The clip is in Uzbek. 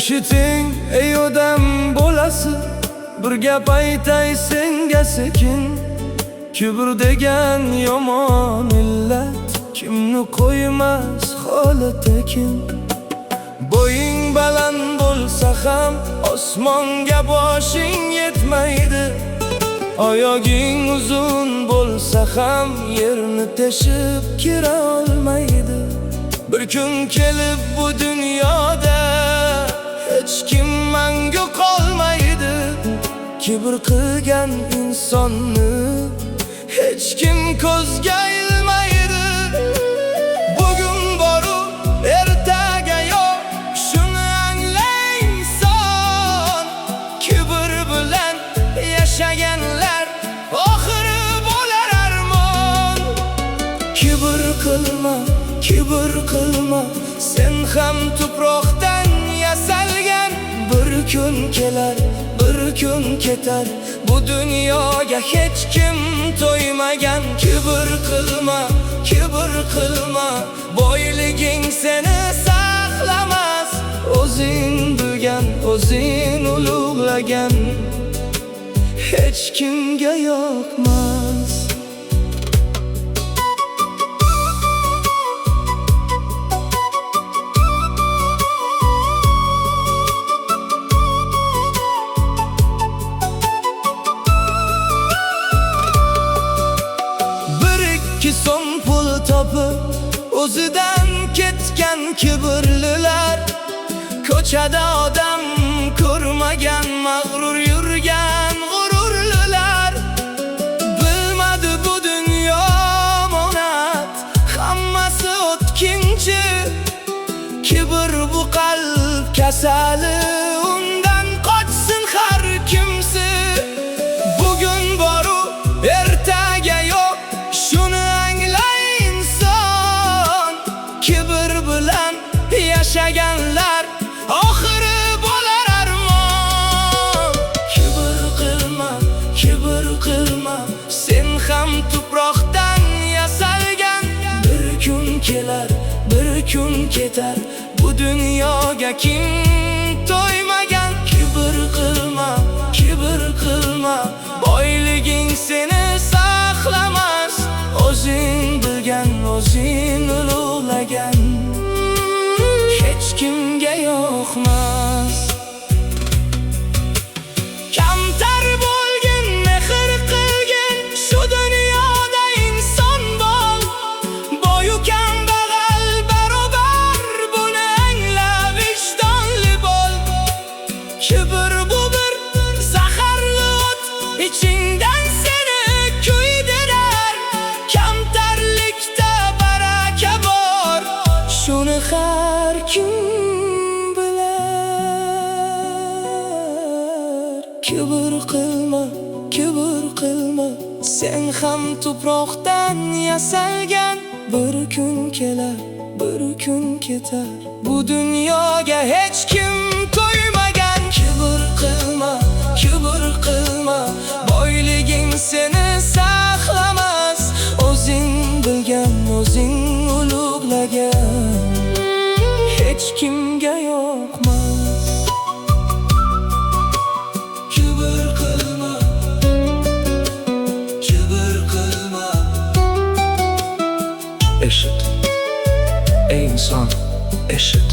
Eshiting ey odam bolasi, bir gap aytay senga sekin. Kibr degan yomon illat, kimni qo'ymas holi tekin. Bo'ying baland bo'lsa ham osmonga boshing yetmaydi. Oyoging uzun bo'lsa ham yerni teshib kira olmaydi. Bir kun kelib bu dunyoda hech kim mangu qolmaydi. Kibr qilgan insonni hech kim ko'zga ilmaydi. Bugun boru ertaga yo'q, shuni anglay inson. Kibr bilan yashaganlar oxiri bo'lar armon. Kibr qilma, kibr qilma, sen ham tuproqdan yasalgan. Bir kun kelar, bir kun ketar, bu dunyoga hech kim to'ymagan. Kibr qilma, kibr qilma, boyliging seni saqlamas. O'zing bilgan, o'zing ulug'lagan hech kimga yoqmas. İki son pul topib o'zidan ketgan kibrlilar. Ko'chada odam ko'rmagan, mag'rur yurgan g'ururlilar. Bilmadi bu dunyo monat, hammasi o'tkinchi. Kibr bu qalb kasali, undan qochsin har kimsi. Bugun boru ertaga yo'q, shuni anglay inson. Kibr bilan yashaganlar oxiri bo'lar armon. Kibr qilma, kibr qilma, sen ham tuproqdan yasalgan. Bir kun kelar, bir kun ketar, bu dunyoga kim to'ymagan. Kibr qilma, kibr qilma, boyliging seni saqlamas. O'zing bilgan, o'zing ulug'lagan hech kimga yoqmas. Kamtar bo'lgin, mehr qilgin, shu dunyoda inson bo'l. Boyu kambag'al barobar, buni angla, vijdonli bo'l. Kibr bu bir zaharli o't, ichingdan seni kuydirar. Kamtarlikda baraka bor, shuni har kim bilar. Kibr qilma, kibr qilma, sen ham tuproqdan yasalgan. Bir kun kelar, bir kun ketar, bu dunyoga hech kim to'ymagan. Kibr qilma, kibr qilma, boyliging seni saqlamas. O'zing bilgan, o'zing ulug'lagan hech kimga yoqmas. Kibr qilma, kibr qilma. Eshit, ey inson, eshit.